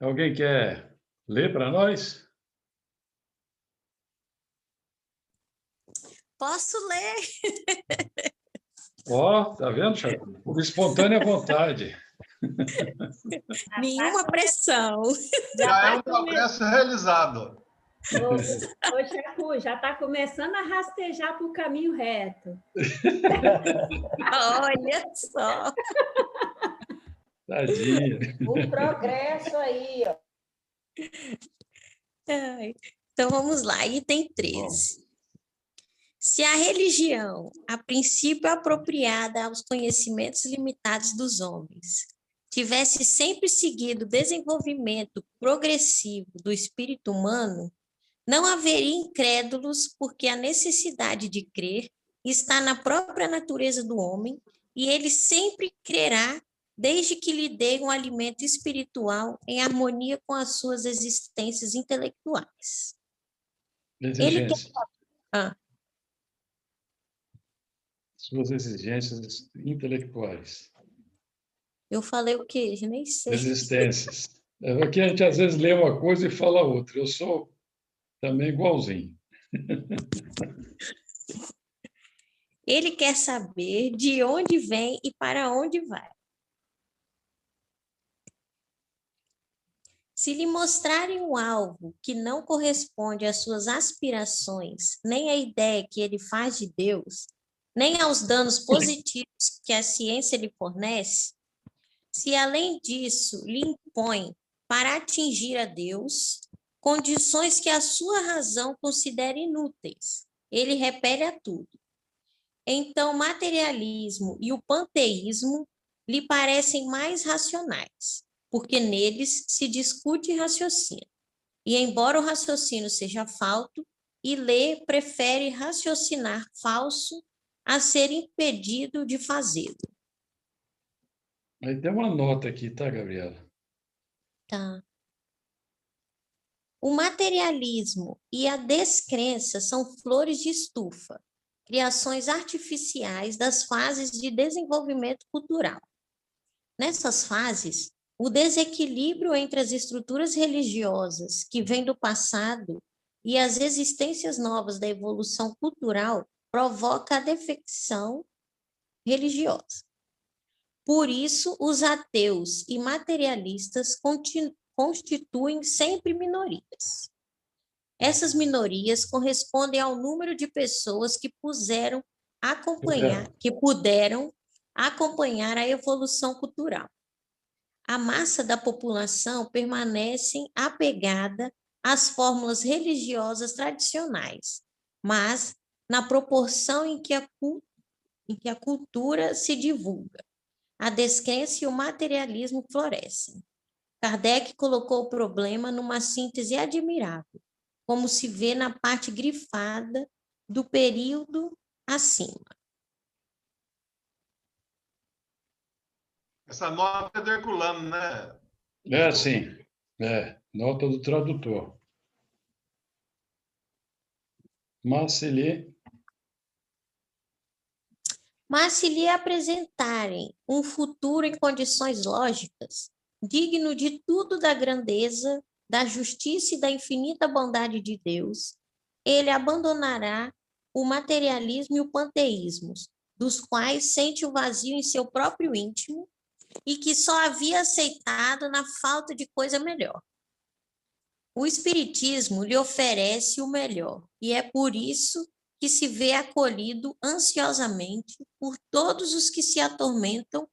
Alguém quer ler para nós? Posso ler? Ó, tá vendo, Chaco? Por espontânea vontade. Nenhuma pressão. Já é um progresso realizado. Ô, Chacu, já está começando a rastejar para o caminho reto. Olha só. Tadinha. Um progresso aí, ó. Então, vamos lá. Item 13. Se a religião, a princípio apropriada aos conhecimentos limitados dos homens, tivesse sempre seguido o desenvolvimento progressivo do espírito humano, não haveria incrédulos, porque a necessidade de crer está na própria natureza do homem e ele sempre crerá desde que lhe dê um alimento espiritual em harmonia com as suas existências intelectuais. Exigências. Ah, Suas exigências intelectuais. eu falei o quê? Eu nem sei. Existências. Aqui a gente às vezes lê uma coisa e fala outra. Eu sou também igualzinho. Ele quer saber de onde vem e para onde vai. Se lhe mostrarem um alvo que não corresponde às suas aspirações, nem à ideia que ele faz de Deus, nem aos danos positivos que a ciência lhe fornece, se além disso lhe impõe para atingir a Deus condições que a sua razão considera inúteis, ele repele a tudo. Então, o materialismo e o panteísmo lhe parecem mais racionais, porque neles se discute e raciocina. E embora o raciocínio seja falto, Ilê prefere raciocinar falso a ser impedido de fazê-lo. Aí tem uma nota aqui, tá, Gabriela? Tá. O materialismo e a descrença são flores de estufa, criações artificiais das fases de desenvolvimento cultural. Nessas fases, o desequilíbrio entre as estruturas religiosas que vêm do passado e as existências novas da evolução cultural provoca a defecção religiosa. Por isso, os ateus e materialistas constituem sempre minorias. Essas minorias correspondem ao número de pessoas que puderam acompanhar a evolução cultural. A massa da população permanece apegada às fórmulas religiosas tradicionais, mas na proporção em que a cultura se divulga, a descrença e o materialismo florescem. Kardec colocou o problema numa síntese admirável, como se vê na parte grifada do período acima. Essa nota é do Herculano, né? É, sim. Nota do tradutor. Mas se lhe apresentarem um futuro em condições lógicas, digno de tudo da grandeza, da justiça e da infinita bondade de Deus, ele abandonará o materialismo e o panteísmo, dos quais sente o vazio em seu próprio íntimo e que só havia aceitado na falta de coisa melhor. O Espiritismo lhe oferece o melhor, e é por isso que se vê acolhido ansiosamente por todos os que se atormentam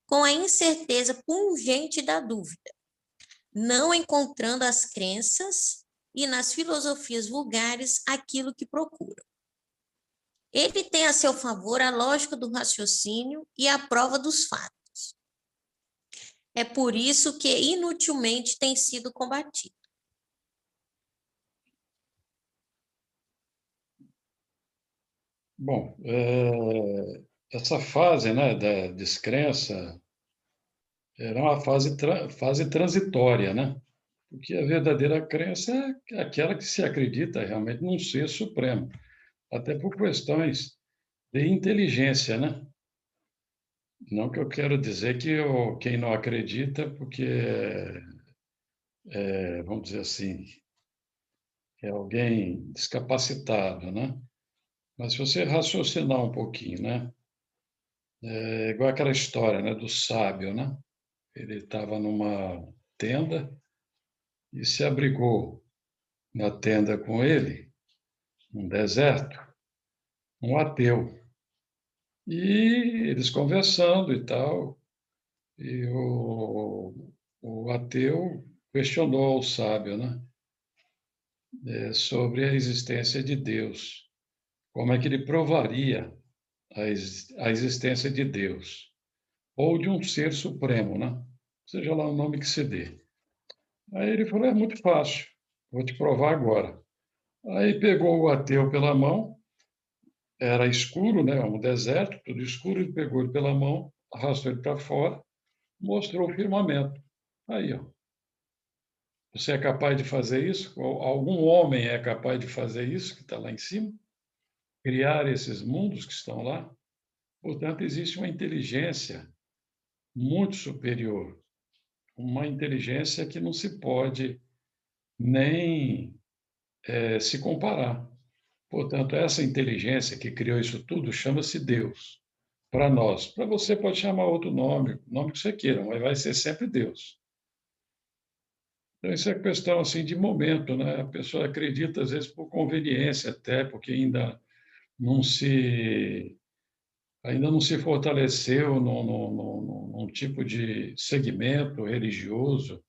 com a incerteza pungente da dúvida, não encontrando as crenças e nas filosofias vulgares aquilo que procuram. Ele tem a seu favor a lógica do raciocínio e a prova dos fatos. É por isso que inutilmente tem sido combatido. Bom, essa fase, né, da descrença era uma fase transitória, né? Porque a verdadeira crença é aquela que se acredita realmente num ser supremo, até por questões de inteligência, né? Não que eu quero dizer que quem não acredita porque vamos dizer assim, é alguém descapacitado, né? Mas se você raciocinar um pouquinho, né? É igual aquela história, né, do sábio, né? Ele estava numa tenda e se abrigou na tenda com ele, num deserto, um ateu. E eles conversando e tal, e o ateu questionou ao sábio, né? Sobre a existência de Deus. Como é que ele provaria a existência de Deus? Ou de um ser supremo, né? Seja lá o nome que se dê. Aí ele falou, é muito fácil, vou te provar agora. Aí pegou o ateu pela mão, era escuro, né? Um deserto, tudo escuro, ele pegou ele pela mão, arrastou ele para fora, mostrou o firmamento. Aí, ó. Você é capaz de fazer isso? Algum homem é capaz de fazer isso, que está lá em cima? Criar esses mundos que estão lá? Portanto, existe uma inteligência muito superior, uma inteligência que não se pode nem se comparar. Portanto, essa inteligência que criou isso tudo chama-se Deus. Para nós. Para você pode chamar outro nome, o nome que você queira, mas vai ser sempre Deus. Então, isso é questão assim, de momento, né? A pessoa acredita, às vezes, por conveniência até, porque não se, ainda não se fortaleceu num tipo de segmento religioso,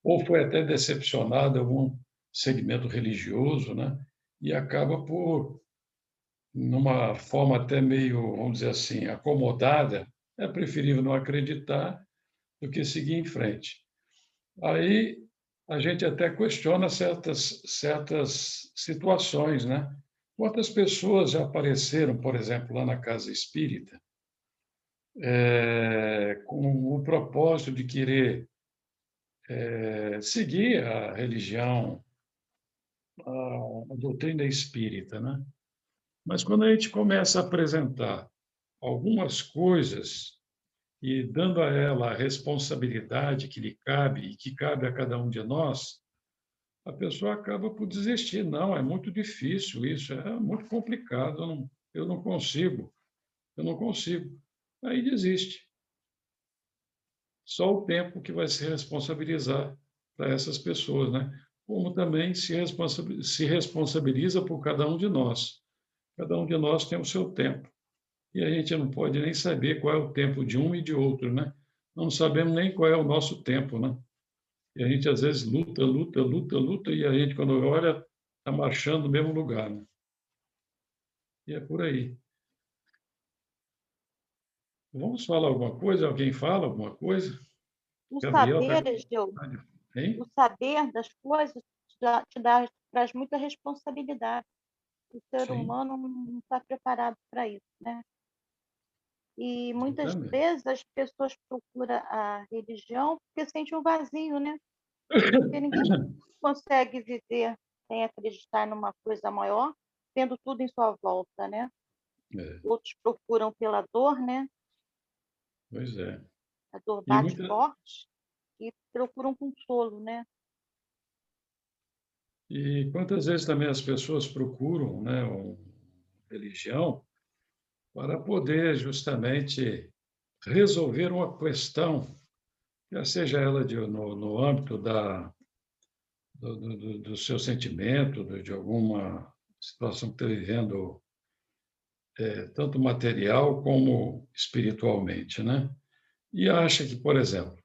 ou foi até decepcionado em algum segmento religioso, né? E acaba por, numa forma até meio, vamos dizer assim, acomodada, é preferível não acreditar do que seguir em frente. Aí a gente até questiona certas situações, né? Quantas pessoas já apareceram, por exemplo, lá na Casa Espírita, com o propósito de querer seguir a religião, a doutrina espírita, né? Mas quando a gente começa a apresentar algumas coisas e dando a ela a responsabilidade que lhe cabe e que cabe a cada um de nós, a pessoa acaba por desistir. Não, é muito difícil isso, é muito complicado, eu não consigo, eu não consigo. Aí desiste. Só o tempo que vai se responsabilizar para essas pessoas, né? Como também se responsabiliza por cada um de nós. Cada um de nós tem o seu tempo. E a gente não pode nem saber qual é o tempo de um e de outro, né? Não sabemos nem qual é o nosso tempo, né? E a gente, às vezes, luta, e a gente, quando olha, está marchando no mesmo lugar, né? E é por aí. Vamos falar alguma coisa? Alguém fala alguma coisa? O Gabriel está saber, com Egeu, vontade. Hein? o saber das coisas traz muita responsabilidade. O ser Sim, humano não está preparado para isso, né? E muitas exatamente. vezes as pessoas procuram a religião porque sentem um vazio, né? Porque ninguém consegue viver sem acreditar numa coisa maior, tendo tudo em sua volta, né? É, Outros procuram pela dor, né? pois é. A dor E, bate forte e procuram consolo, né? e quantas vezes também as pessoas procuram, né, uma religião para poder justamente resolver uma questão, quer seja ela no âmbito do seu sentimento, de alguma situação que está vivendo, tanto material como espiritualmente, né? E acha que, por exemplo,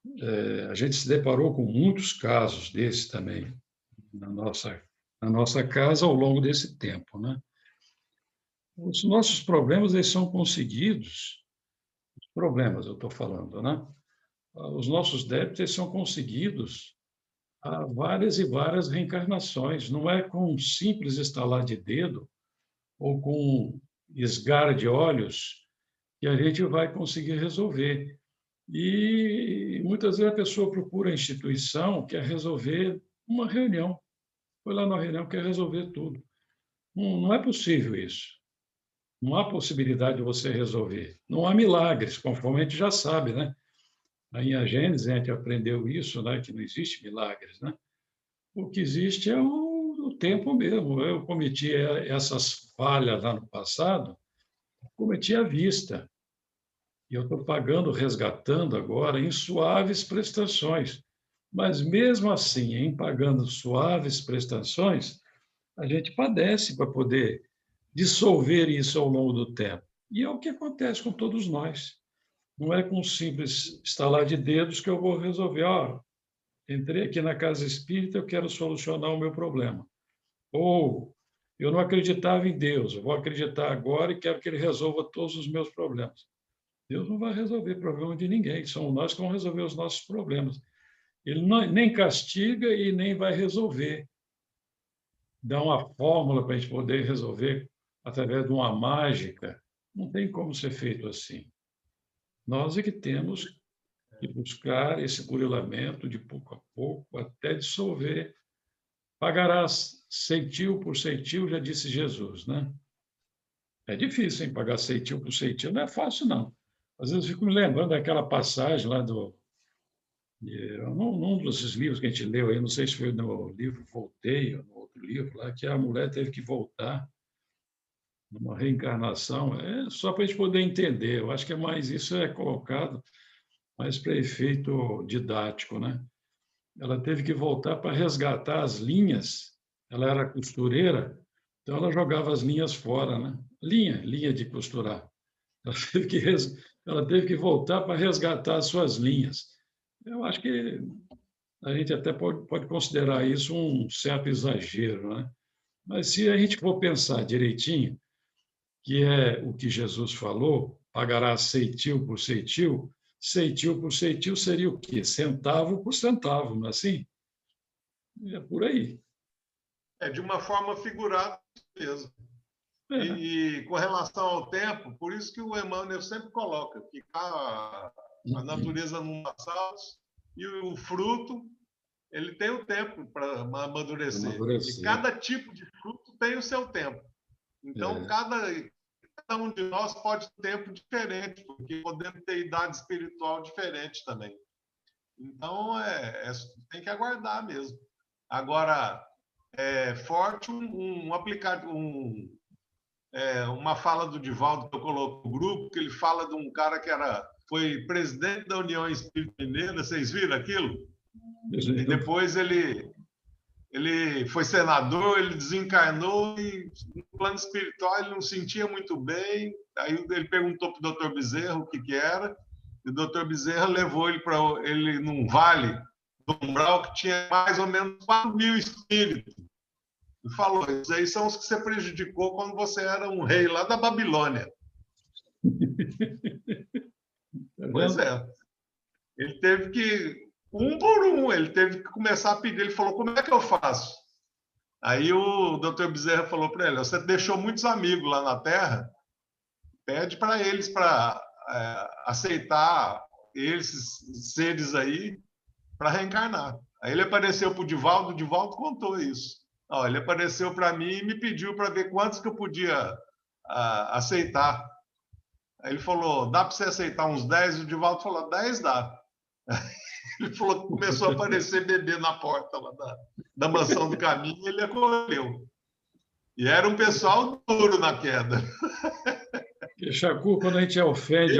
a gente se deparou com muitos casos desses também na nossa casa ao longo desse tempo, né? Os nossos problemas eles são conseguidos, os problemas eu estou falando, né? Os nossos débitos eles são conseguidos há várias e várias reencarnações. Não é com um simples estalar de dedo ou com um esgar de olhos que a gente vai conseguir resolver. E muitas vezes a pessoa procura a instituição, quer resolver uma reunião. Foi lá na reunião, quer resolver tudo. Não é possível isso. Não há possibilidade de você resolver. Não há milagres, conforme a gente já sabe, né? Aí em Gênesis a gente aprendeu isso, né? Que não existe milagres, né? O que existe é o tempo mesmo. Eu cometi essas falhas lá no passado, cometi à vista. E eu estou pagando, resgatando agora em suaves prestações. Mas, mesmo assim, em pagando suaves prestações, a gente padece para poder dissolver isso ao longo do tempo. E é o que acontece com todos nós. Não é com um simples estalar de dedos que eu vou resolver. Entrei aqui na casa espírita, eu quero solucionar o meu problema. Ou eu não acreditava em Deus, eu vou acreditar agora e quero que ele resolva todos os meus problemas. Deus não vai resolver problema de ninguém, somos nós que vamos resolver os nossos problemas. Ele nem castiga e nem vai resolver. Dá uma fórmula para a gente poder resolver através de uma mágica. Não tem como ser feito assim. Nós é que temos que buscar esse burilamento de pouco a pouco até dissolver. Pagarás ceitil por ceitil, já disse Jesus, né? É difícil, hein? Pagar ceitil por ceitil não é fácil, não. Às vezes eu fico me lembrando daquela passagem lá num desses livros que a gente leu aí, não sei se foi no livro Voltei, ou no outro livro lá, que a mulher teve que voltar numa reencarnação. É só para a gente poder entender. Eu acho que é mais isso é colocado mais para efeito didático, né? Ela teve que voltar para resgatar as linhas. Ela era costureira, então ela jogava as linhas fora, né? Linha de costurar. Ela teve que voltar para resgatar as suas linhas. Eu acho que a gente até pode considerar isso um certo exagero, né? Mas se a gente for pensar direitinho, que é o que Jesus falou, pagará ceitil por ceitil, ceitil por ceitil seria o quê? Centavo por centavo, não é assim? É por aí. É de uma forma figurada mesmo. É. E com relação ao tempo, por isso que o Emmanuel sempre coloca que a natureza não dá saltos e o fruto ele tem o tempo para amadurecer. E cada tipo de fruto tem o seu tempo. Então, cada um de nós pode ter tempo diferente, porque podemos ter idade espiritual diferente também. Então, tem que aguardar mesmo. Agora, é forte um aplicativo, uma fala do Divaldo que eu coloquei no grupo, que ele fala de um cara que foi presidente da União Espírita Mineira, vocês viram aquilo? E depois ele foi senador, ele desencarnou e no plano espiritual ele não sentia muito bem. Aí ele perguntou para o Dr. Bezerra o que era, e o Dr. Bezerra levou ele num vale do umbral que tinha mais ou menos 4.000 espíritos. E falou, esses aí são os que você prejudicou quando você era um rei lá da Babilônia. Pois é. Ele teve que, um por um, ele teve que começar a pedir. Ele falou, como é que eu faço? Aí o Dr. Bezerra falou para ele, você deixou muitos amigos lá na Terra, pede para eles para aceitar esses seres aí para reencarnar. Aí ele apareceu para o Divaldo contou isso. Ele apareceu para mim e me pediu para ver quantos que eu podia aceitar. Aí ele falou, dá para você aceitar uns 10? O Divaldo falou, 10 dá. Ele falou que começou a aparecer bebê na porta lá da Mansão do Caminho e ele acolheu. E era um pessoal duro na queda. Chacu, quando a gente ofende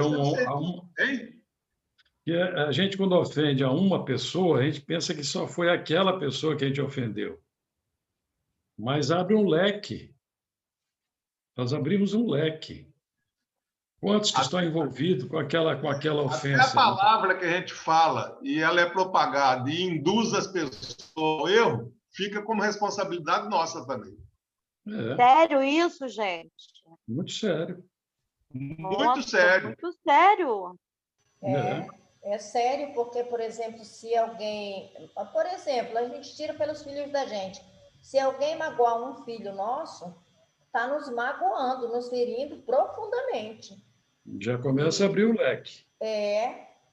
a gente quando ofende a uma pessoa, a gente pensa que só foi aquela pessoa que a gente ofendeu. Mas abre um leque. Nós abrimos um leque. Quantos que estão envolvidos com aquela ofensa? Até a palavra que a gente fala e ela é propagada e induz as pessoas ao erro, fica como responsabilidade nossa também. Sério isso, gente? Muito sério. Muito sério. Muito sério. É sério, porque, por exemplo, se alguém... Por exemplo, a gente tira pelos filhos da gente. Se alguém magoar um filho nosso, está nos magoando, nos ferindo profundamente. Já começa a abrir o leque.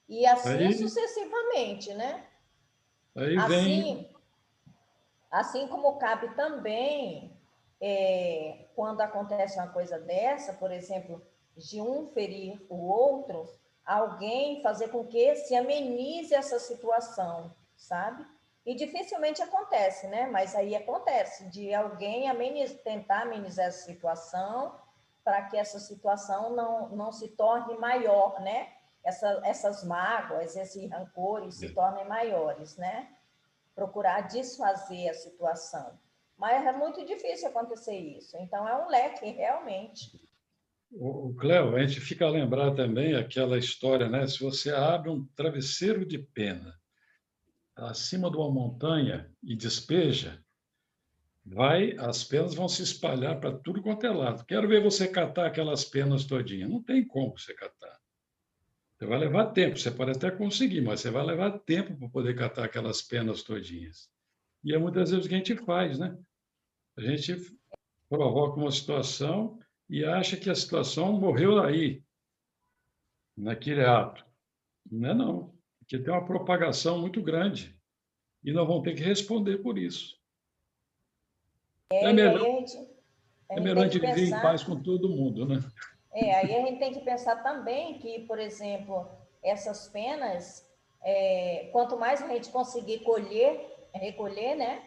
E assim sucessivamente, né? Aí vem... Assim como cabe também, quando acontece uma coisa dessa, por exemplo, de um ferir o outro, alguém fazer com que se amenize essa situação, sabe? E dificilmente acontece, né? Mas aí acontece de alguém tentar amenizar essa situação para que essa situação não se torne maior, né? Essas mágoas, esses rancores se tornem maiores, né? Procurar desfazer a situação. Mas é muito difícil acontecer isso. Então, é um leque, realmente. O Cléo, a gente fica a lembrar também aquela história, né? Se você abre um travesseiro de pena acima de uma montanha e despeja, as penas vão se espalhar para tudo quanto é lado. Quero ver você catar aquelas penas todinhas. Não tem como você catar. Você vai levar tempo, você pode até conseguir, mas você vai levar tempo para poder catar aquelas penas todinhas. E é muitas vezes o que a gente faz, né? A gente provoca uma situação e acha que a situação morreu aí, naquele ato. Não é não, porque tem uma propagação muito grande e nós vamos ter que responder por isso. É E melhor, aí a gente é melhor a tem gente que viver em pensar... paz com todo mundo, né? Aí a gente tem que pensar também que, por exemplo, essas penas, quanto mais a gente conseguir recolher, né?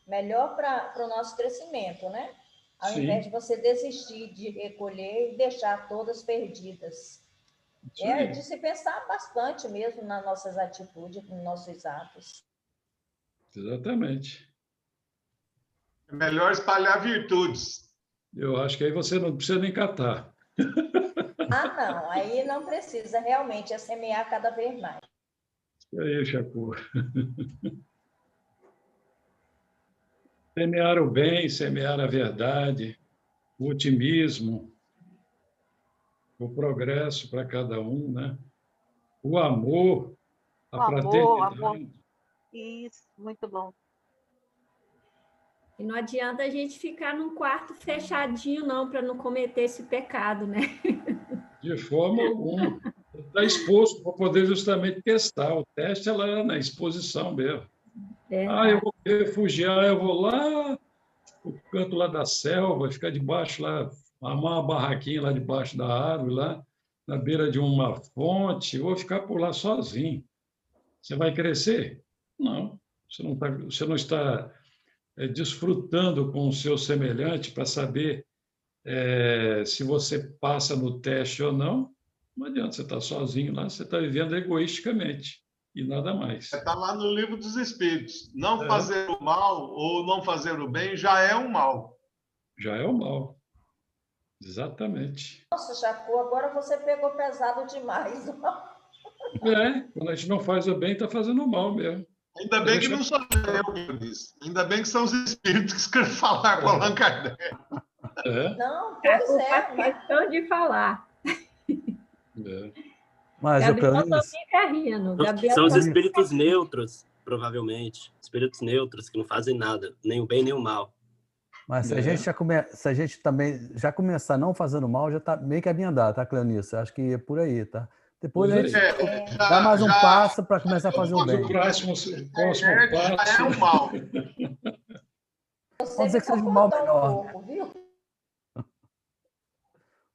Melhor para o nosso crescimento, né? Ao invés de Sim, você desistir de recolher e deixar todas perdidas. isso É de aí. se pensar bastante mesmo nas nossas atitudes, nos nossos atos. Exatamente. É melhor espalhar virtudes. Eu acho que aí você não precisa nem catar. Ah, não, aí não precisa, realmente, é semear cada vez mais. Isso aí, Chacu. Semear o bem, semear a verdade, o otimismo, o progresso para cada um, né? O amor, a O amor, o amor. fraternidade. Isso, muito bom. E não adianta a gente ficar num quarto fechadinho, não, para não cometer esse pecado, né? De forma alguma. Está exposto para poder justamente testar. O teste é lá na exposição mesmo. Ah, eu Verdade. vou me refugiar, eu vou lá no canto lá da selva, ficar debaixo lá, armar uma barraquinha lá debaixo da árvore, lá na beira de uma fonte, ou ficar por lá sozinho. Você vai crescer? Não. Você não está desfrutando com o seu semelhante para saber se você passa no teste ou não. Não adianta você estar sozinho lá, você está vivendo egoisticamente e nada mais. Está lá no livro dos Espíritos. Não É. fazer o mal ou não fazer o bem já é um mal. Já é o mal. Exatamente. Nossa, Chaco, agora você pegou pesado demais. Quando a gente não faz o bem, está fazendo o mal mesmo. Ainda bem que não sou eu que disse. Ainda bem que são os espíritos que querem falar com Allan Kardec. Não, É pois faz questão de falar. Mas, Gabriel só Cleonice, fica rindo. Gabriel São os só espíritos neutros, provavelmente. Espíritos neutros que não fazem nada, nem o bem nem o mal. mas se a gente se a gente também já começar não fazendo mal, já está meio caminho andado, tá, Cleonice? Acho que é por aí, tá? Depois a gente dá mais um passo para começar a fazer o bem. O próximo passo. Já é um mal. Você Pode dizer que seja um me mal confundiu menor. pouco, viu? Ele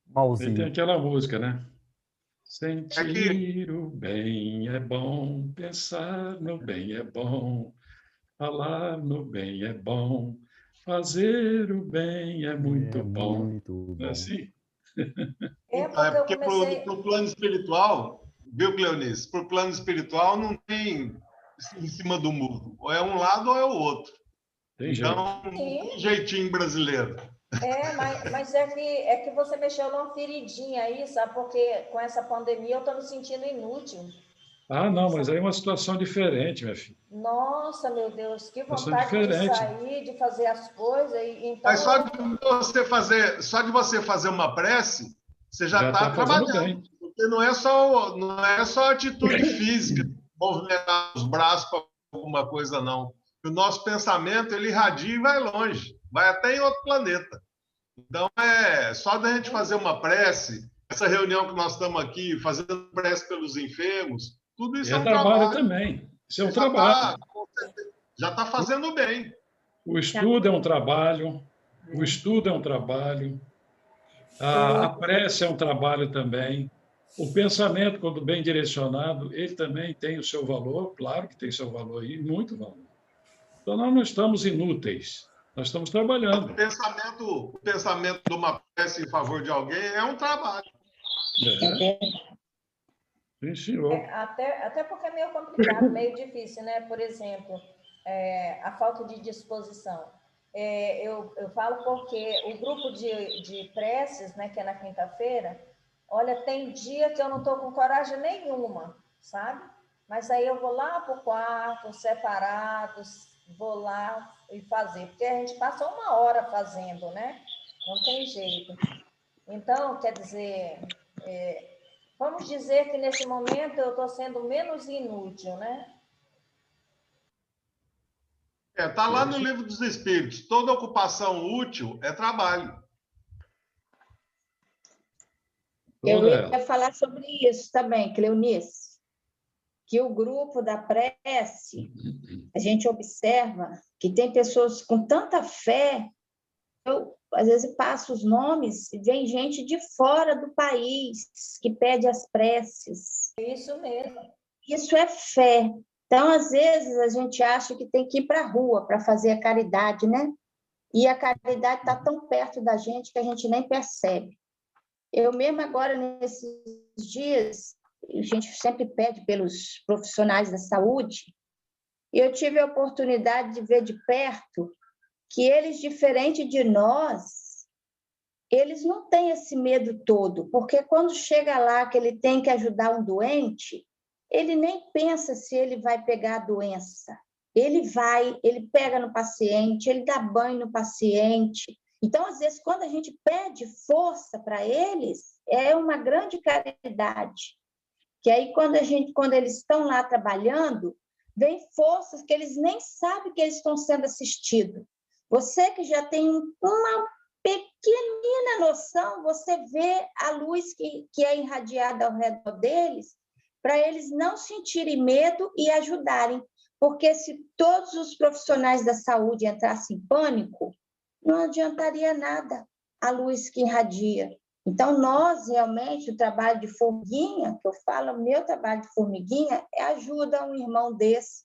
tem Malzinho. aquela música, né? Sentir o bem é bom, pensar no bem é bom, falar no bem é bom, fazer o bem é muito bom. Muito Não é bom. assim? Porque para o plano espiritual, viu, Cleonice? Para o plano espiritual não tem em cima do muro. Ou é um lado ou é o outro. Tem jeito. Então, não tem jeitinho brasileiro. Mas é que você mexeu numa feridinha aí, sabe? Porque com essa pandemia eu estou me sentindo inútil. Ah, não, mas aí é uma situação diferente, minha filha. Nossa, meu Deus, que Situação vontade de diferente. sair, de fazer as coisas. Então, Mas só de você fazer uma prece, você já está fazendo trabalhando. bem. Porque não é só atitude física, movimentar os braços para alguma coisa, não. O nosso pensamento, ele irradia e vai longe. Vai até em outro planeta. Então, só da gente fazer uma prece, essa reunião que nós estamos aqui, fazendo prece pelos enfermos, tudo isso é um trabalho trabalho. também. Isso é um trabalho. Já está fazendo bem. O estudo é um trabalho. O estudo é um trabalho. A prece é um trabalho também. O pensamento, quando bem direcionado, ele também tem o seu valor. Claro que tem seu valor aí, muito valor. Então, nós não estamos inúteis, nós estamos trabalhando. O pensamento de uma prece em favor de alguém é um trabalho. Sim, senhor. Até porque é meio complicado, meio difícil, né? Por exemplo, a falta de disposição. Eu falo porque o grupo de preces, né, que é na quinta-feira, olha, tem dia que eu não estou com coragem nenhuma, sabe? Mas aí eu vou lá para o quarto, separados, vou lá e fazer, porque a gente passa 1 hora fazendo, né? Não tem jeito. Então, quer dizer, vamos dizer que nesse momento eu estou sendo menos inútil, né? Está lá no Livro dos Espíritos. Toda ocupação útil é trabalho. Eu ia falar sobre isso também, Cleonice, que o grupo da prece, a gente observa que tem pessoas com tanta fé, eu às vezes passo os nomes e vem gente de fora do país que pede as preces. Isso mesmo. Isso é fé. Então, às vezes, a gente acha que tem que ir para a rua para fazer a caridade, né? E a caridade está tão perto da gente que a gente nem percebe. Eu mesmo agora, nesses dias, a gente sempre pede pelos profissionais da saúde, e eu tive a oportunidade de ver de perto que eles, diferente de nós, eles não têm esse medo todo, porque quando chega lá que ele tem que ajudar um doente, ele nem pensa se ele vai pegar a doença. Ele vai, ele pega no paciente, ele dá banho no paciente. Então, às vezes, quando a gente pede força para eles, é uma grande caridade. Que aí, quando eles estão lá trabalhando, vem forças que eles nem sabem que eles estão sendo assistidos. Você que já tem uma pequenina noção, você vê a luz que é irradiada ao redor deles, para eles não sentirem medo e ajudarem. Porque se todos os profissionais da saúde entrassem em pânico, não adiantaria nada a luz que irradia. Então, nós, realmente, o trabalho de formiguinha, que eu falo, o meu trabalho de formiguinha, ajuda um irmão desse,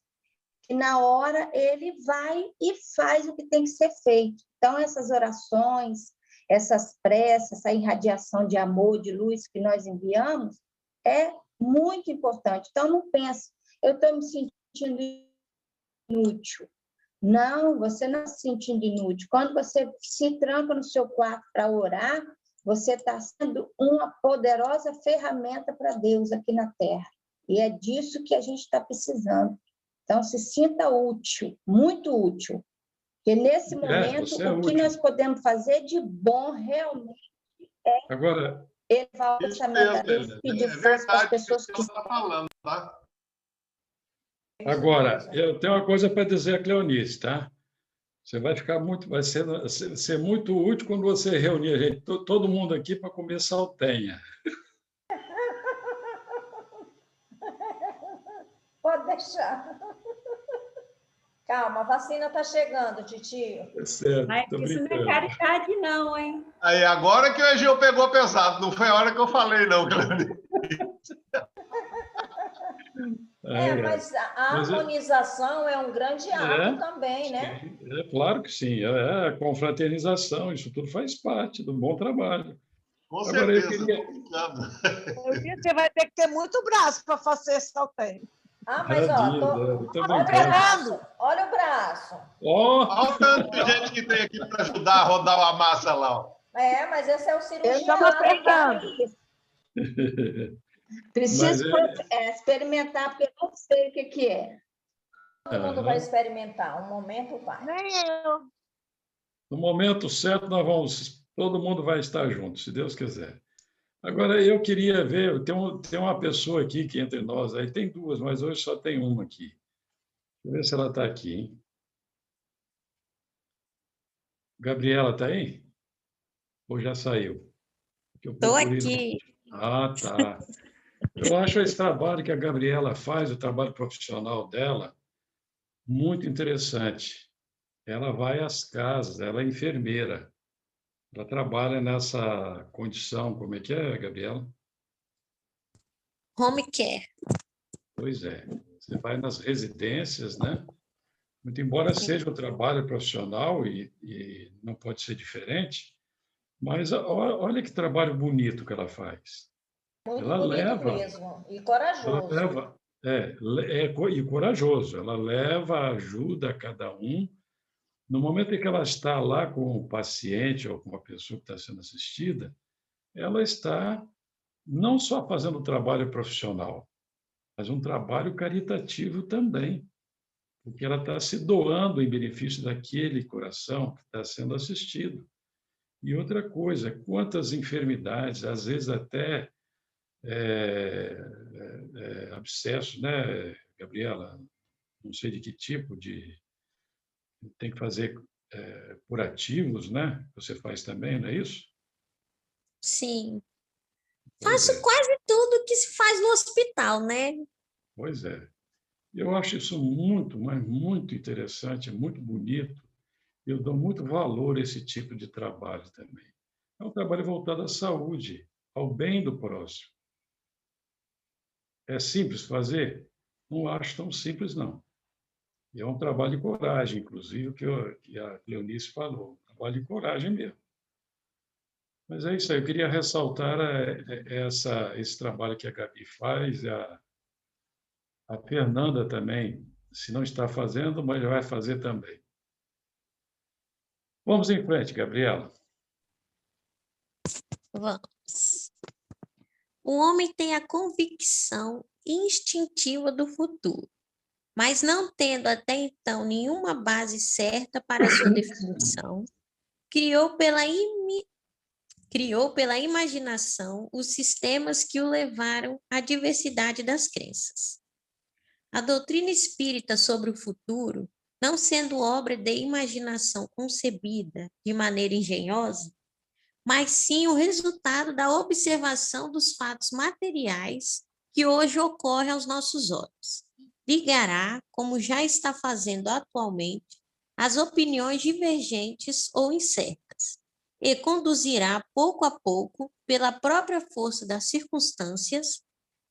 que na hora ele vai e faz o que tem que ser feito. Então, essas orações, essas preces, essa irradiação de amor, de luz que nós enviamos, é muito importante. Então, não pense, eu estou me sentindo inútil. Não, você não está se sentindo inútil. Quando você se tranca no seu quarto para orar, você está sendo uma poderosa ferramenta para Deus aqui na Terra. E é disso que a gente está precisando. Então, se sinta útil, muito útil. Porque nesse momento, o que nós podemos fazer de bom realmente é elevar o pensamento a Deus e pedir força para as pessoas que estão falando, tá? Agora, eu tenho uma coisa para dizer a Cleonice, tá? Você vai ficar vai ser muito útil quando você reunir a gente, todo mundo aqui para comer saltenha. Pode deixar. Calma, a vacina está chegando, titio. É certo, mas isso não é caridade, não, hein? Aí, agora que o Egeu pegou pesado, não foi a hora que eu falei, não, Cleonice. Mas a harmonização é um grande ato também, né? É claro que sim. É a confraternização, isso tudo faz parte do bom trabalho. Com certeza. Você vai ter que ter muito braço para fazer salteio. Mas olha o braço. Olha o tanto de gente que tem aqui para ajudar a rodar uma massa lá. Ó. Mas esse é o cirurgião. Eu estava pegando. Preciso experimentar, porque eu não sei o que é. Todo mundo vai experimentar, um momento vai. Nem eu. No momento certo, todo mundo vai estar junto, se Deus quiser. Agora, eu queria ver, tem uma pessoa aqui que entre nós, aí tem duas, mas hoje só tem uma aqui. Deixa eu ver se ela está aqui, hein? Gabriela está aí? Ou já saiu? Estou aqui. Ah, tá. Eu acho esse trabalho que a Gabriela faz, o trabalho profissional dela, muito interessante. Ela vai às casas, ela é enfermeira. Ela trabalha nessa condição, como é que é, Gabriela? Home care. Pois é. Você vai nas residências, né? Muito embora seja um trabalho profissional e não pode ser diferente, mas olha que trabalho bonito que ela faz. Muito Ela bonito leva, mesmo, e ela corajoso. leva, e corajoso. Ela leva ajuda a cada um. No momento em que ela está lá com o paciente ou com a pessoa que está sendo assistida, ela está não só fazendo um trabalho profissional, mas um trabalho caritativo também, porque ela está se doando em benefício daquele coração que está sendo assistido. E outra coisa, quantas enfermidades, às vezes até abscessos, né, Gabriela? Não sei de que tipo de... Tem que fazer curativos, né? Você faz também, não é isso? Sim. Pois Faço é, quase tudo que se faz no hospital, né? pois é. Eu acho isso muito, mas muito interessante, muito bonito. Eu dou muito valor a esse tipo de trabalho também. É um trabalho voltado à saúde, ao bem do próximo. É simples fazer? Não acho tão simples, não. E é um trabalho de coragem, inclusive, que a Cleonice falou. Trabalho de coragem mesmo. Mas é isso aí. Eu queria ressaltar esse trabalho que a Gabi faz, a Fernanda também, se não está fazendo, mas vai fazer também. Vamos em frente, Gabriela. Vamos. O homem tem a convicção instintiva do futuro, mas não tendo até então nenhuma base certa para sua definição, criou pela imaginação os sistemas que o levaram à diversidade das crenças. A doutrina espírita sobre o futuro, não sendo obra de imaginação concebida de maneira engenhosa, mas sim o resultado da observação dos fatos materiais que hoje ocorrem aos nossos olhos. Ligará, como já está fazendo atualmente, as opiniões divergentes ou incertas, e conduzirá pouco a pouco, pela própria força das circunstâncias,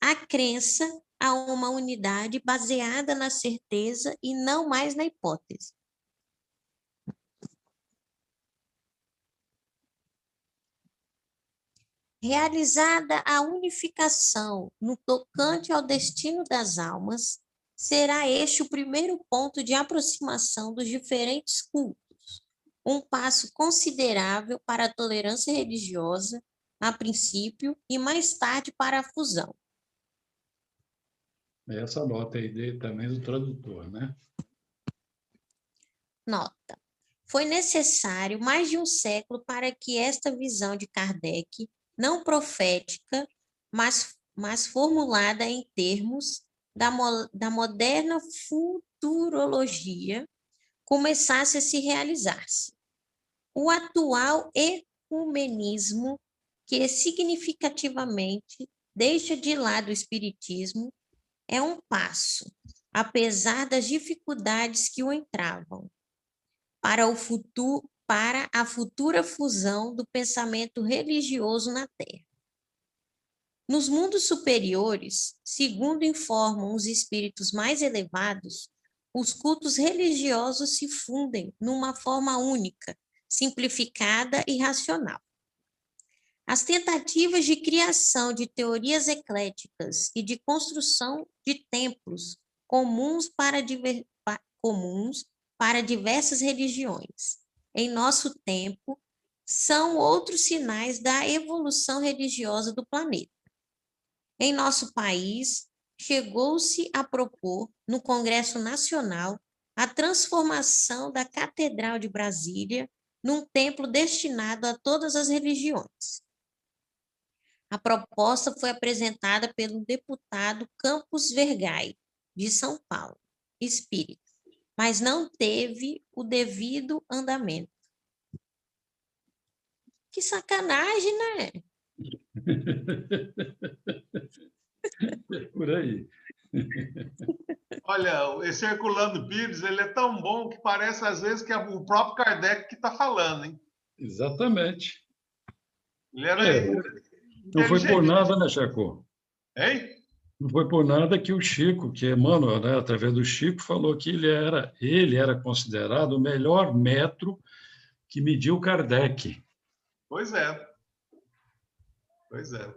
a crença a uma unidade baseada na certeza e não mais na hipótese. Realizada a unificação no tocante ao destino das almas, será este o primeiro ponto de aproximação dos diferentes cultos, um passo considerável para a tolerância religiosa, a princípio, e mais tarde para a fusão. Essa nota aí também do tradutor, né? Nota. Foi necessário mais de um século para que esta visão de Kardec, não profética, mas formulada em termos da moderna futurologia, começasse a se realizar-se. O atual ecumenismo, que significativamente deixa de lado o espiritismo, é um passo, apesar das dificuldades que o entravam, para a futura fusão do pensamento religioso na Terra. Nos mundos superiores, segundo informam os espíritos mais elevados, os cultos religiosos se fundem numa forma única, simplificada e racional. As tentativas de criação de teorias ecléticas e de construção de templos comuns para diversas religiões em nosso tempo são outros sinais da evolução religiosa do planeta. Em nosso país, chegou-se a propor, no Congresso Nacional, a transformação da Catedral de Brasília num templo destinado a todas as religiões. A proposta foi apresentada pelo deputado Campos Vergai, de São Paulo, espírita, mas não teve o devido andamento. Que sacanagem, né? Por aí. Olha, esse Herculano Pires, ele é tão bom que parece às vezes que é o próprio Kardec que está falando, hein? Exatamente. Ele era Não foi por inteligente. nada, né, Chacô? Hein? Não foi por nada que o Chico, que Emmanuel, né, através do Chico, falou que ele era considerado o melhor metro que mediu Kardec. Pois é. Pois é.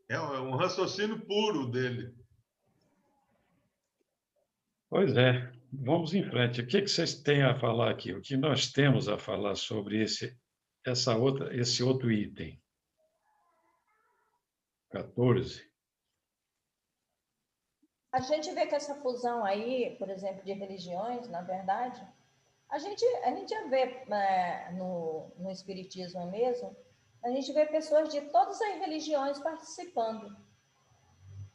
É um raciocínio puro dele. Pois é. Vamos em frente. O que vocês têm a falar aqui? O que nós temos a falar sobre esse outro item? 14. A gente vê que essa fusão aí, por exemplo, de religiões, na verdade, a gente já vê no Espiritismo mesmo, a gente vê pessoas de todas as religiões participando,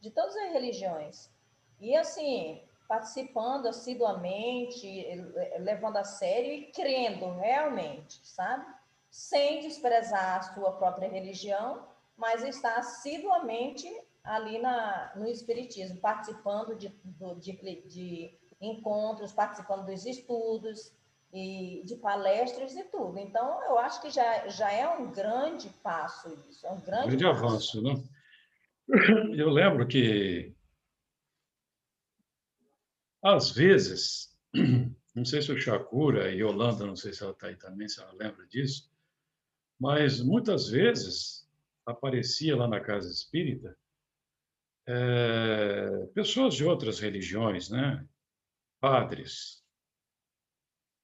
de todas as religiões. E, assim, participando assiduamente, levando a sério e crendo realmente, sabe? Sem desprezar a sua própria religião, mas está assiduamente ali no Espiritismo, participando de encontros, participando dos estudos e de palestras e tudo. Então, eu acho que já é um grande passo isso, é um grande passo. Avanço, né? Eu lembro que, às vezes, não sei se o Chacura e Yolanda, não sei se ela está aí também, se ela lembra disso, mas muitas vezes aparecia lá na casa espírita pessoas de outras religiões, né? Padres.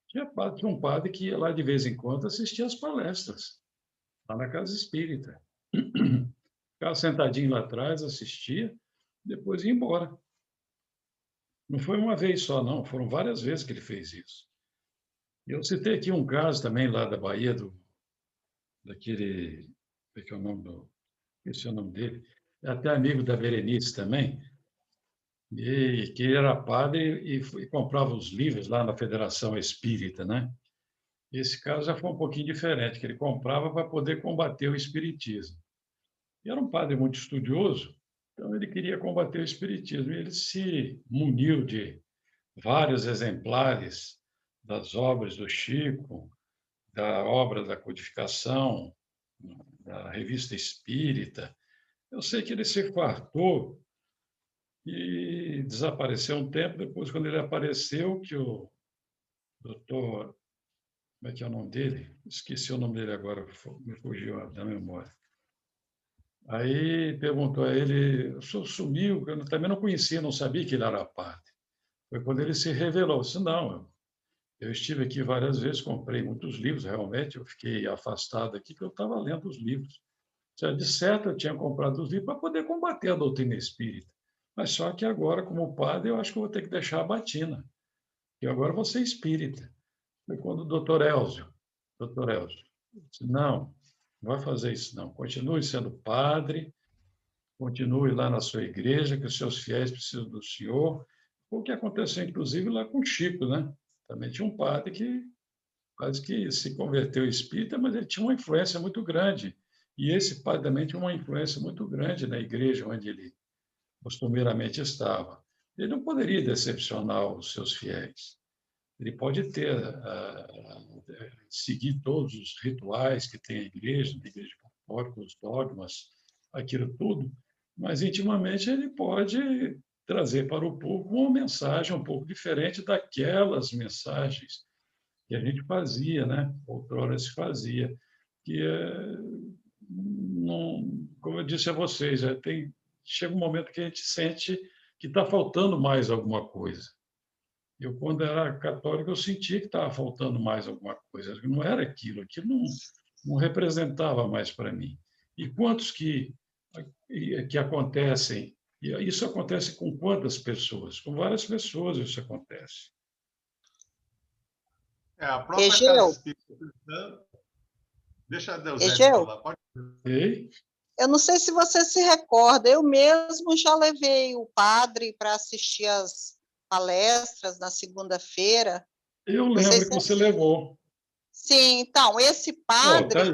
Tinha um padre que ia lá de vez em quando assistir às palestras, lá na casa espírita. Ficava sentadinho lá atrás, assistia, depois ia embora. Não foi uma vez só, não, foram várias vezes que ele fez isso. Eu citei aqui um caso também lá da Bahia, daquele. Como é que é o nome do. Esse é o nome dele. É até amigo da Berenice também, e que ele era padre e comprava os livros lá na Federação Espírita, né? Esse caso já foi um pouquinho diferente, que ele comprava para poder combater o espiritismo. E era um padre muito estudioso, então ele queria combater o espiritismo. E ele se muniu de vários exemplares das obras do Chico, da obra da codificação, da revista Espírita. Eu sei que ele se fartou e desapareceu um tempo. Depois, quando ele apareceu, que o doutor, como é que é o nome dele? Esqueci o nome dele agora, me fugiu da memória. Aí perguntou a ele, o senhor sumiu, eu também não conhecia, não sabia que ele era padre. Foi quando ele se revelou. Eu disse, não, eu estive aqui várias vezes, comprei muitos livros, realmente, eu fiquei afastado aqui, porque eu estava lendo os livros. De certo, eu tinha comprado os livros para poder combater a doutrina espírita. Mas só que agora, como padre, eu acho que eu vou ter que deixar a batina. E agora eu vou ser espírita. Foi quando o doutor Elzio disse, não vai fazer isso não. Continue sendo padre, continue lá na sua igreja, que os seus fiéis precisam do senhor. O que aconteceu, inclusive, lá com o Chico, né? Também tinha um padre que quase que se converteu espírita, mas ele tinha uma influência muito grande. E esse padre também tinha uma influência muito grande na igreja onde ele costumeiramente estava. Ele não poderia decepcionar os seus fiéis. Ele pode seguir todos os rituais que tem a igreja católica, os dogmas, aquilo tudo, mas intimamente ele pode trazer para o povo uma mensagem um pouco diferente daquelas mensagens que a gente fazia, né? Outrora se fazia, que não, como eu disse a vocês, chega um momento que a gente sente que está faltando mais alguma coisa. Eu, quando era católico, eu sentia que estava faltando mais alguma coisa. Não era aquilo não representava mais para mim. E quantos que acontecem? E isso acontece com quantas pessoas? Com várias pessoas isso acontece. A própria Casa Espírita Cristã... Deixa a Deusete falar. Pode... Ei? Eu não sei se você se recorda, eu mesmo já levei o padre para assistir às palestras na segunda-feira. Eu lembro que você levou. Sim, então, esse padre... Tá aí,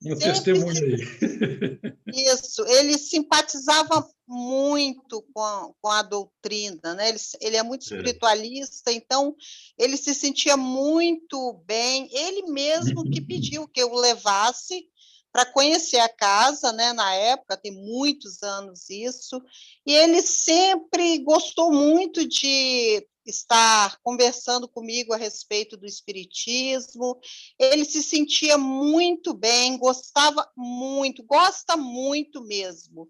meu testemunho aí. Isso, ele simpatizava muito com a doutrina, né? Ele é muito espiritualista, então ele se sentia muito bem, ele mesmo que pediu que eu levasse para conhecer a casa, né, na época, tem muitos anos isso, e ele sempre gostou muito de estar conversando comigo a respeito do espiritismo. Ele se sentia muito bem, gostava muito, gosta muito mesmo.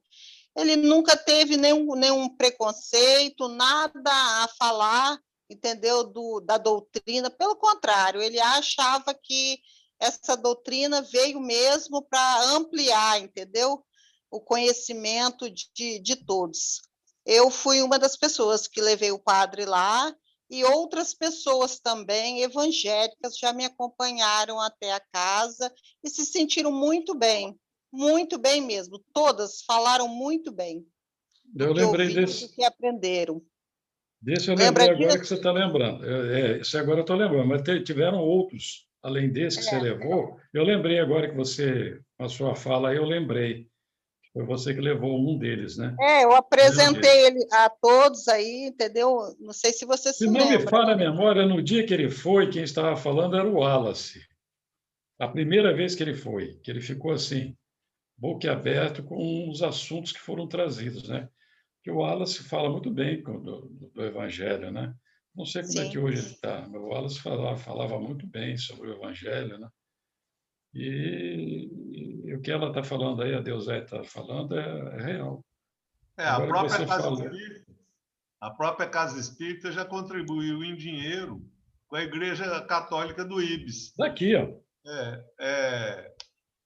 Ele nunca teve nenhum preconceito, nada a falar, entendeu, da doutrina. Pelo contrário, ele achava que essa doutrina veio mesmo para ampliar, entendeu, o conhecimento de todos. Eu fui uma das pessoas que levei o padre lá, e outras pessoas também, evangélicas, já me acompanharam até a casa e se sentiram muito bem mesmo. Todas falaram muito bem Eu do que lembrei ouviram, desse. do que aprenderam. Desse eu Lembra lembrei agora disso? que você está lembrando. Esse agora eu estou lembrando, mas tiveram outros, além desse que você levou. Eu lembrei agora que você, com a sua fala aí, eu lembrei. Foi você que levou um deles, né? Eu apresentei ele a todos aí, entendeu? Não sei se você Se se não me lembra. falha a memória, no dia que ele foi, quem estava falando era o Wallace. A primeira vez que ele ficou assim, boquiaberto com os assuntos que foram trazidos, né? Que o Wallace fala muito bem do Evangelho, né? Não sei como é que Sim. hoje ele está, mas o Wallace falava muito bem sobre o Evangelho, né? E o que ela está falando aí, a Deusete está falando, é real. A Agora que própria você Casa falou. Espírita, a própria Casa Espírita já contribuiu em dinheiro com a Igreja Católica do Ibis. Daqui, ó.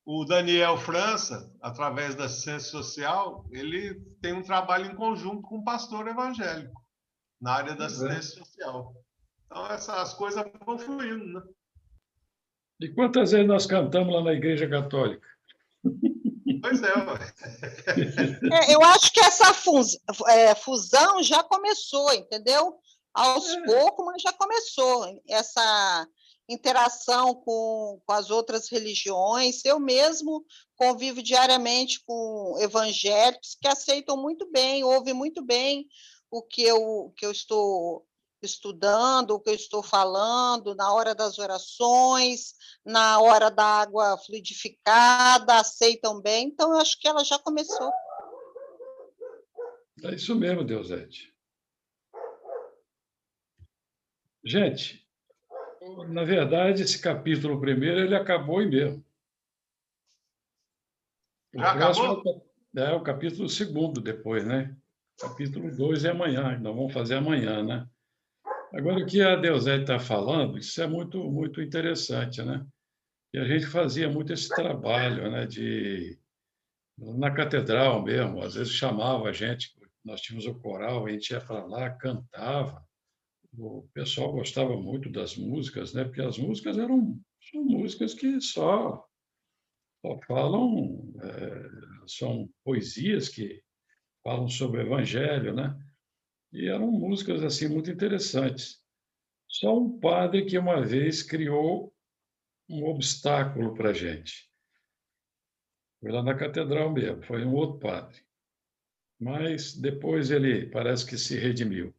O Daniel França, através da assistência social, ele tem um trabalho em conjunto com um pastor evangélico na área da assistência social. Então, essas coisas vão fluindo, né? E quantas vezes nós cantamos lá na Igreja Católica? Pois é. Eu acho que essa fusão já começou, entendeu? Aos poucos, mas já começou. Essa interação com as outras religiões. Eu mesmo convivo diariamente com evangélicos que aceitam muito bem, ouvem muito bem o que eu estou estudando, o que eu estou falando, na hora das orações, na hora da água fluidificada, aceitam bem. Então, eu acho que ela já começou. É isso mesmo, Deusete. Gente, na verdade, esse capítulo primeiro, ele acabou aí mesmo. Já acabou? É o capítulo segundo depois, né? Capítulo 2 é amanhã, nós vamos fazer amanhã, né? Agora, o que a Deusete está falando, isso é muito, muito interessante, né? E a gente fazia muito esse trabalho, né? Na catedral mesmo, às vezes chamava a gente, nós tínhamos o coral, a gente ia para lá, cantava. O pessoal gostava muito das músicas, né? Porque as músicas são músicas que só falam, são poesias que falam sobre o Evangelho, né? E eram músicas assim muito interessantes. Só um padre que uma vez criou um obstáculo para a gente. Foi lá na catedral mesmo, foi um outro padre. Mas depois ele parece que se redimiu.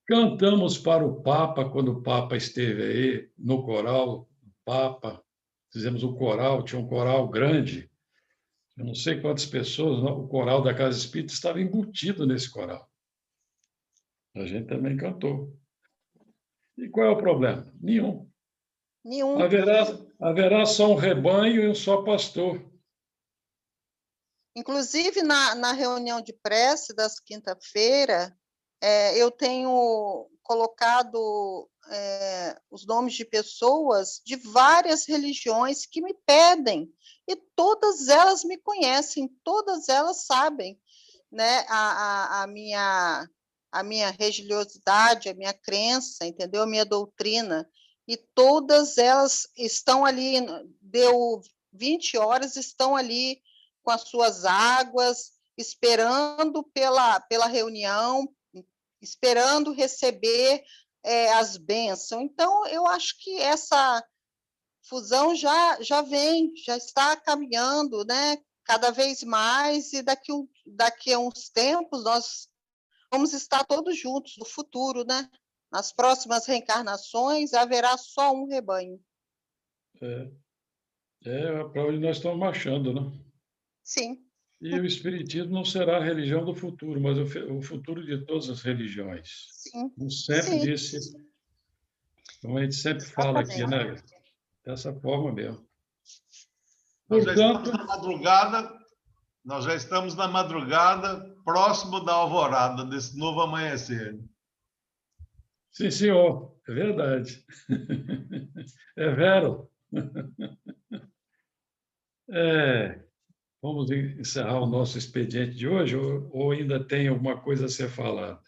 Cantamos para o Papa, quando o Papa esteve aí, no coral, Papa. Fizemos um coral, tinha um coral grande. Eu não sei quantas pessoas, o coral da Casa Espírita estava embutido nesse coral. A gente também cantou. E qual é o problema? Nenhum. Nenhum. Haverá só um rebanho e um só pastor. Inclusive, na reunião de prece das quinta-feira, eu tenho colocado os nomes de pessoas de várias religiões que me pedem, e todas elas me conhecem, todas elas sabem, né, a minha religiosidade, a minha crença, entendeu? A minha doutrina, e todas elas estão ali, deu 20 horas, estão ali com as suas águas, esperando pela reunião, esperando receber as bênçãos. Então, eu acho que essa fusão já está caminhando, né? Cada vez mais, e daqui a uns tempos nós vamos estar todos juntos no futuro, né? Nas próximas reencarnações haverá só um rebanho. É para onde nós estamos marchando, né? Sim. E o Espiritismo não será a religião do futuro, mas o futuro de todas as religiões. Sim. Como sempre disse, como a gente sempre fala aqui, né? Dessa forma mesmo. Nós já estamos na madrugada, próximo da alvorada desse novo amanhecer. Sim, senhor, é verdade. É vero. Vamos encerrar o nosso expediente de hoje ou ainda tem alguma coisa a ser falada?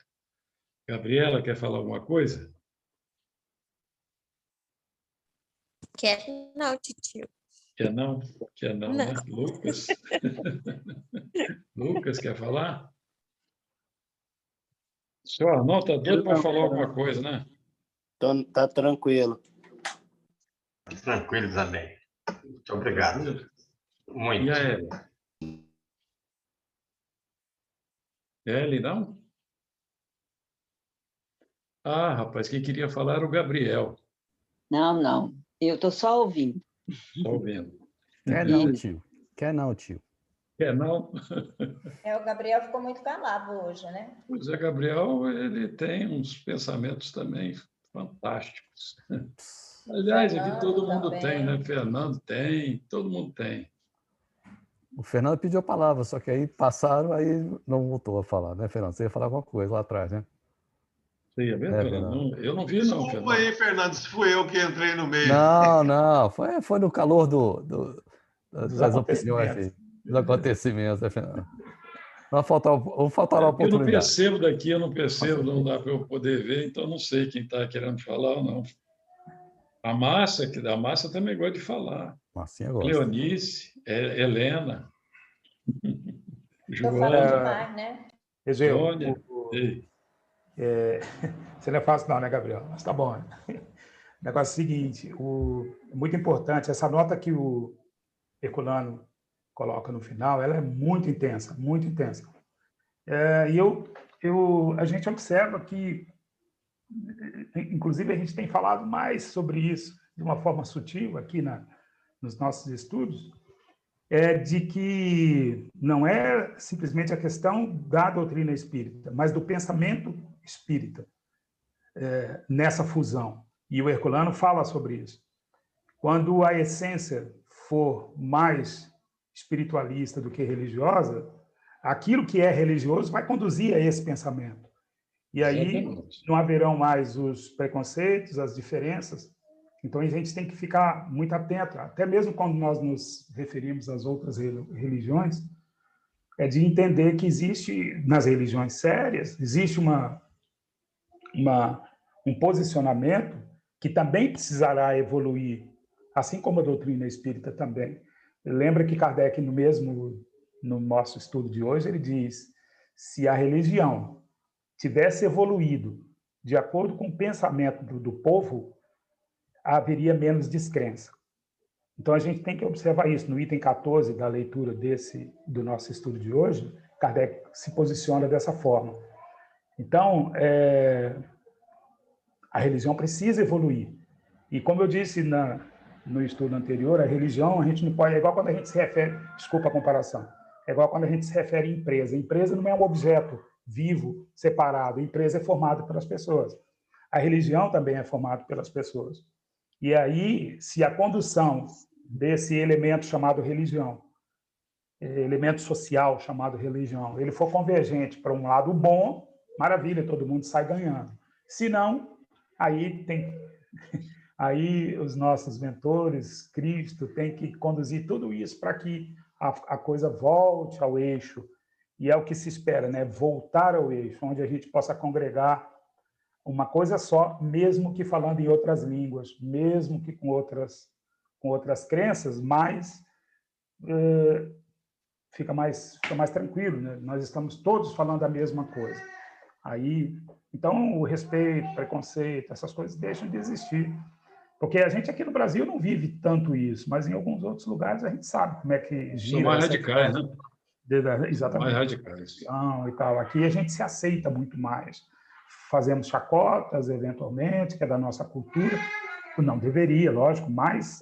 Gabriela, quer falar alguma coisa? Quer não, titio. Quer não? Quer não, Não. né? Lucas? Lucas, quer falar? O senhor Arnaldo está doido para falar alguma coisa, né? Tá tranquilo. Tranquilo também. Muito obrigado. Tranquilo? Muito. E a Eli? Eli, não? Ah, rapaz, quem queria falar era o Gabriel. Não. Eu estou só ouvindo. Só ouvindo. Quer não, tio. Quer não, tio. Quer não? O Gabriel ficou muito calado hoje, né? Pois é, Gabriel, ele tem uns pensamentos também fantásticos. Aliás, aqui todo mundo tem, né? Fernando tem, todo mundo tem. O Fernando pediu a palavra, só que aí passaram, aí não voltou a falar, né, Fernando? Você ia falar alguma coisa lá atrás, né? Você ia ver, Fernando? Eu não vi, não, Fernando. Desculpa aí, Fernando, se fui eu que entrei no meio. Não. Foi no calor das opiniões, dos acontecimentos, né, Fernando? Não faltará a oportunidade. Eu não percebo daqui, não dá para eu poder ver, então não sei quem está querendo falar ou não. A Márcia também gosta de falar. Marcinha gosta. Leonice, Helena, Estou falando demais, né? Sônia. Você não é fácil não, né, Gabriel? Mas tá bom. O negócio é o seguinte, muito importante, essa nota que o Herculano coloca no final, ela é muito intensa, muito intensa. A gente observa que, inclusive, a gente tem falado mais sobre isso de uma forma sutil aqui nos nossos estudos, de que não é simplesmente a questão da doutrina espírita, mas do pensamento espírita nessa fusão. E o Herculano fala sobre isso. Quando a essência for mais espiritualista do que religiosa, aquilo que é religioso vai conduzir a esse pensamento. E aí não haverão mais os preconceitos, as diferenças. Então, a gente tem que ficar muito atento, até mesmo quando nós nos referimos às outras religiões, de entender que existe, nas religiões sérias, existe um posicionamento que também precisará evoluir, assim como a doutrina espírita também. Lembra que Kardec, no nosso estudo de hoje, ele diz: se a religião tivesse evoluído de acordo com o pensamento do povo, haveria menos descrença. Então, a gente tem que observar isso. No item 14 da leitura do nosso estudo de hoje, Kardec se posiciona dessa forma. Então, a religião precisa evoluir. E, como eu disse no estudo anterior, a religião, a gente não pode... É igual quando a gente se refere... Desculpa a comparação. É igual quando a gente se refere à empresa. A empresa não é um objeto vivo, separado. A empresa é formada pelas pessoas. A religião também é formada pelas pessoas. E aí, se a condução desse elemento chamado religião, elemento social chamado religião, ele for convergente para um lado bom, maravilha, todo mundo sai ganhando. Se não, aí os nossos mentores, Cristo, tem que conduzir tudo isso para que a coisa volte ao eixo. E é o que se espera, né? Voltar ao eixo, onde a gente possa congregar uma coisa só, mesmo que falando em outras línguas, mesmo que com outras crenças, mas fica mais tranquilo, né? Nós estamos todos falando a mesma coisa. Então, o respeito, preconceito, essas coisas deixam de existir. Porque a gente aqui no Brasil não vive tanto isso, mas em alguns outros lugares a gente sabe como é que gira. São mais radicais, né? Exatamente. Mais radicais. E tal. Aqui a gente se aceita muito mais. Fazemos chacotas, eventualmente, que é da nossa cultura, Não deveria, lógico, mas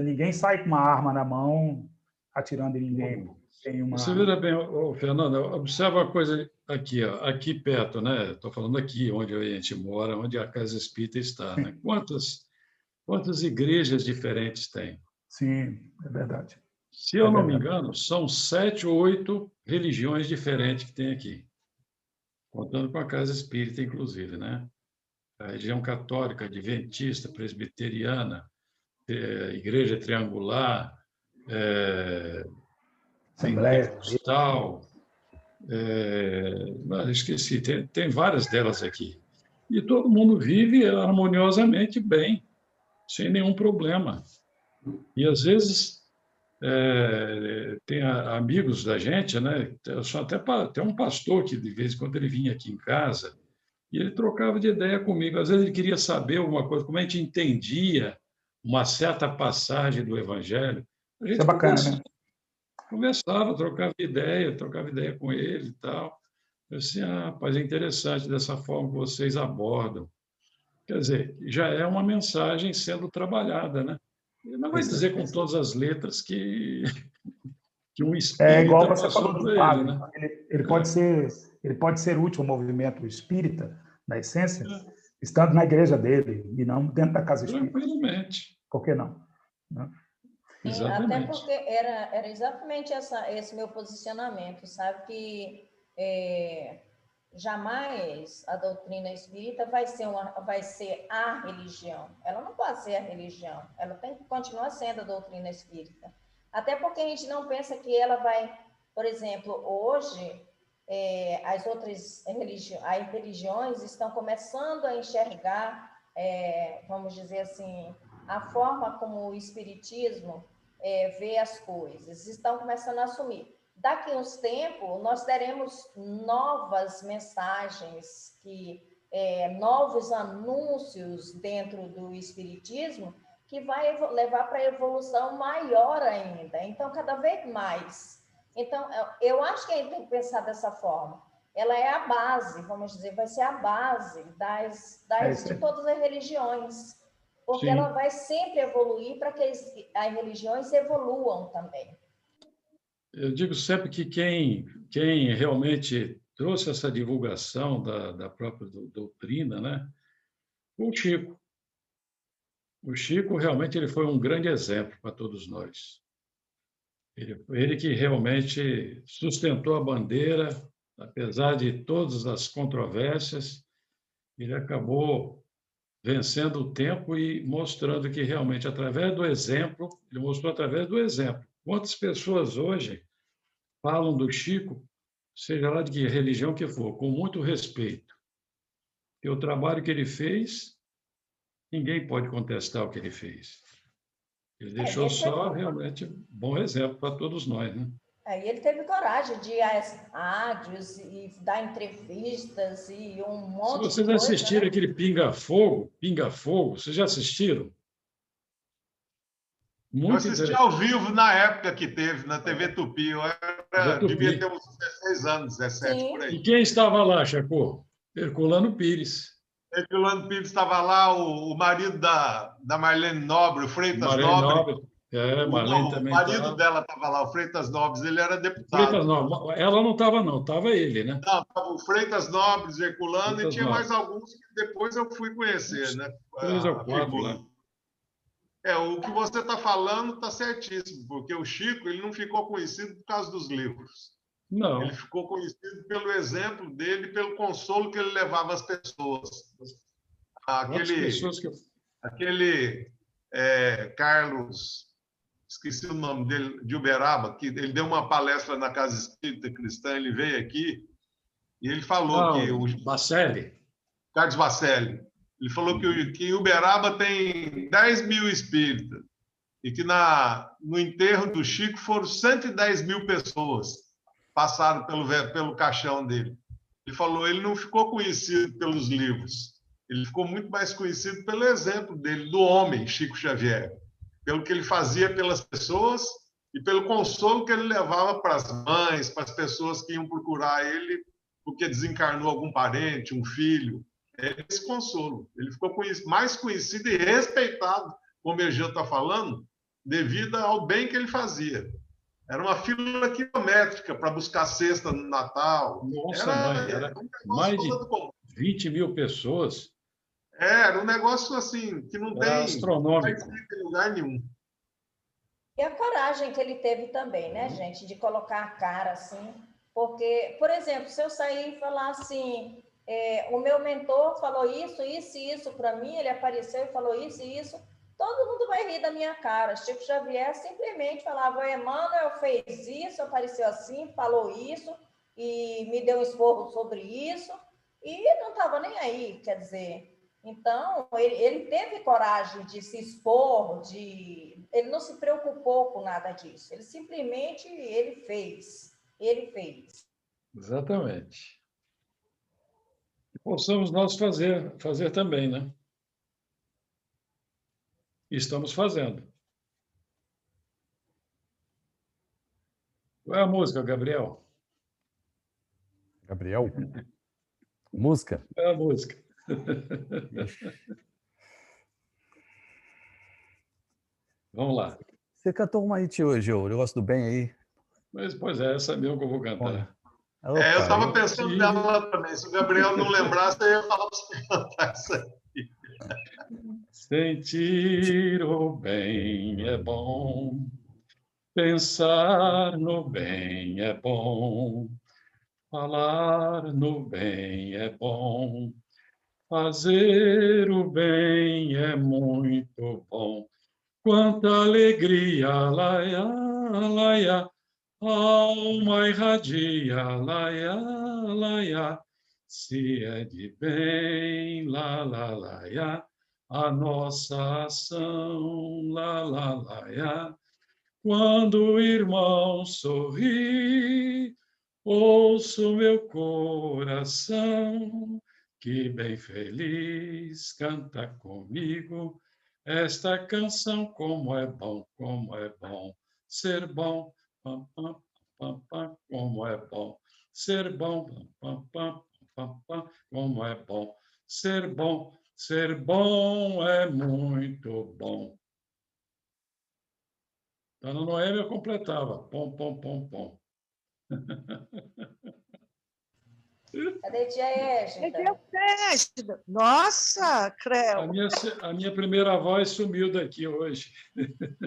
ninguém sai com uma arma na mão atirando em ninguém. Tem uma... Você veja bem, Fernando, observa uma coisa aqui, ó, aqui perto, né? Estou falando aqui, onde a gente mora, onde a Casa Espírita está, né? Quantas igrejas diferentes tem? Sim, é verdade. Se eu não me engano, são 7 ou 8 religiões diferentes que tem aqui, contando com a Casa Espírita, inclusive, né? A religião católica, adventista, presbiteriana, igreja triangular, pentecostal, esqueci, tem várias delas aqui. E todo mundo vive harmoniosamente bem, sem nenhum problema. E, às vezes, tem amigos da gente, né? Tem um pastor que, de vez em quando, ele vinha aqui em casa e ele trocava de ideia comigo. Às vezes, ele queria saber alguma coisa, como a gente entendia uma certa passagem do Evangelho. A gente Isso é bacana, né? Conversava, trocava ideia com ele e tal. Eu disse, rapaz, é interessante dessa forma que vocês abordam. Quer dizer, já é uma mensagem sendo trabalhada, né? Ele não vai dizer com todas as letras que um espírita é igual você falou do ele, padre, né? Ele pode ser útil ao movimento espírita, na essência, estando na igreja dele e não dentro da casa espírita. Tranquilamente. Por que não? Né? Sim, até porque era exatamente esse meu posicionamento, sabe? Que jamais a doutrina espírita vai ser a religião. Ela não pode ser a religião. Ela tem que continuar sendo a doutrina espírita. Até porque a gente não pensa que ela vai... Por exemplo, hoje, as outras religiões estão começando a enxergar, vamos dizer assim, a forma como o espiritismo vê as coisas. Estão começando a assumir. Daqui a uns tempos, nós teremos novas mensagens, novos anúncios dentro do espiritismo, que vai levar para a evolução maior ainda. Então, cada vez mais. Então, eu acho que a gente tem que pensar dessa forma. Ela é a base, vamos dizer, vai ser a base de todas as religiões. Porque ela vai sempre evoluir para que as religiões evoluam também. Eu digo sempre que quem realmente trouxe essa divulgação da própria doutrina, né, foi o Chico. O Chico realmente ele foi um grande exemplo para todos nós. Ele que realmente sustentou a bandeira, apesar de todas as controvérsias, ele acabou vencendo o tempo e mostrando que realmente, através do exemplo, ele mostrou através do exemplo. Quantas pessoas hoje falam do Chico, seja lá de que religião que for, com muito respeito. E o trabalho que ele fez, ninguém pode contestar o que ele fez. Ele deixou só realmente bom exemplo para todos nós, né? E ele teve coragem de ir às rádios e dar entrevistas e um monte de coisa. Se vocês assistiram aquele Pinga Fogo, vocês já assistiram? Eu assisti ao vivo na época que teve, na TV Tupi. Eu devia ter uns 16 anos, 17, por aí. E quem estava lá, Chacô? Herculano Pires. Herculano Pires estava lá, o marido da Marlene Nobre, o Freitas Nobre. Marlene também. O marido dela estava lá, o Freitas Nobres, ele era deputado. Freitas Nobres. Ela não estava, não, estava ele, né? Não, estava o Freitas Nobres, Herculano, e tinha mais alguns que depois eu fui conhecer, né? 3 ou 4 lá. O que você está falando está certíssimo, porque o Chico ele não ficou conhecido por causa dos livros. Não. Ele ficou conhecido pelo exemplo dele, pelo consolo que ele levava às pessoas. Aquele Carlos, esqueci o nome dele, de Uberaba, que ele deu uma palestra na Casa Espírita Cristã, ele veio aqui e ele falou que... Carlos Bacelli. Ele falou que em Uberaba tem 10 mil espíritas e que no enterro do Chico foram 110 mil pessoas passaram pelo caixão dele. Ele falou ele não ficou conhecido pelos livros, ele ficou muito mais conhecido pelo exemplo dele, do homem Chico Xavier, pelo que ele fazia pelas pessoas e pelo consolo que ele levava para as mães, para as pessoas que iam procurar ele porque desencarnou algum parente, um filho. é esse consolo. Ele ficou mais conhecido e respeitado, como o Egeu está falando, devido ao bem que ele fazia. Era uma fila quilométrica para buscar cesta no Natal. Nossa, mãe, era mais de 20 mil pessoas. Era um negócio assim, que não tem astronômico em lugar nenhum. E a coragem que ele teve também, né, gente, de colocar a cara assim. Porque, por exemplo, se eu sair e falar assim, o meu mentor falou isso, isso e isso para mim, ele apareceu e falou isso e isso, todo mundo vai rir da minha cara. Chico Xavier simplesmente falava, o Emmanuel fez isso, apareceu assim, falou isso, e me deu um esporro sobre isso, e não estava nem aí, quer dizer. Então, ele teve coragem de se expor, ele não se preocupou com nada disso, ele simplesmente fez. Ele fez. Exatamente. E possamos nós fazer também, né? Estamos fazendo. Qual é a música, Gabriel? Gabriel? Música? Qual é a música? Vamos lá. Você cantou uma hit hoje, o negócio do bem aí. Pois é, essa mesmo que eu vou cantar. Eu estava pensando nela também. Se o Gabriel não lembrasse, eu ia falar para você cantar essa aqui. Sentir o bem é bom, pensar no bem é bom, falar no bem é bom, fazer o bem é muito bom. Quanta alegria, laia, laia, alma irradia, laia, laia, se é de bem, lá, lá, laia, a nossa ação, lá, lá, laia. Quando o irmão sorri, ouço meu coração, que bem feliz canta comigo esta canção, como é bom ser bom, pam, pam, pam, pam, como é bom ser bom, pam, pam, pam, pam, como é bom ser bom é muito bom. Dona Noêmia completava, pom, pom, pom, pom. Cadê tia Égida? Nossa, Creu. A minha primeira voz sumiu daqui hoje.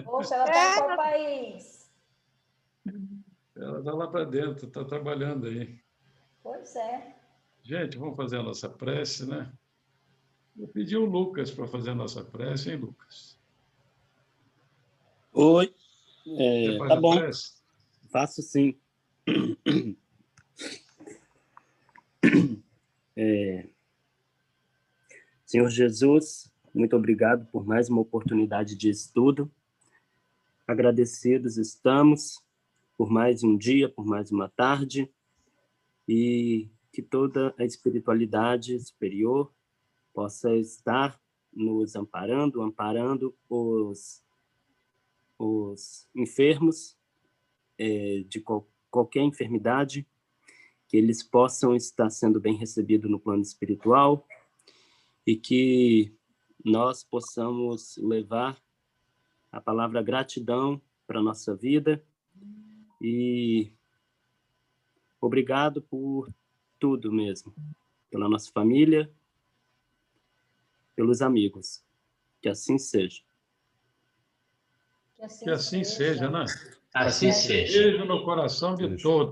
Poxa, ela está em qual país? Ela está lá para dentro, está trabalhando aí. Pois é. Gente, vamos fazer a nossa prece, né? Eu pedi o Lucas para fazer a nossa prece, hein, Lucas? Oi. Tá bom. Prece? Faço sim. Senhor Jesus, muito obrigado por mais uma oportunidade de estudo. Agradecidos estamos por mais um dia, por mais uma tarde, e que toda a espiritualidade superior possa estar nos amparando os enfermos de qualquer enfermidade, que eles possam estar sendo bem recebidos no plano espiritual e que nós possamos levar a palavra gratidão para a nossa vida. E obrigado por tudo mesmo, pela nossa família, pelos amigos. Que assim seja. Que assim seja, né? Assim seja. Beijo no coração de todos.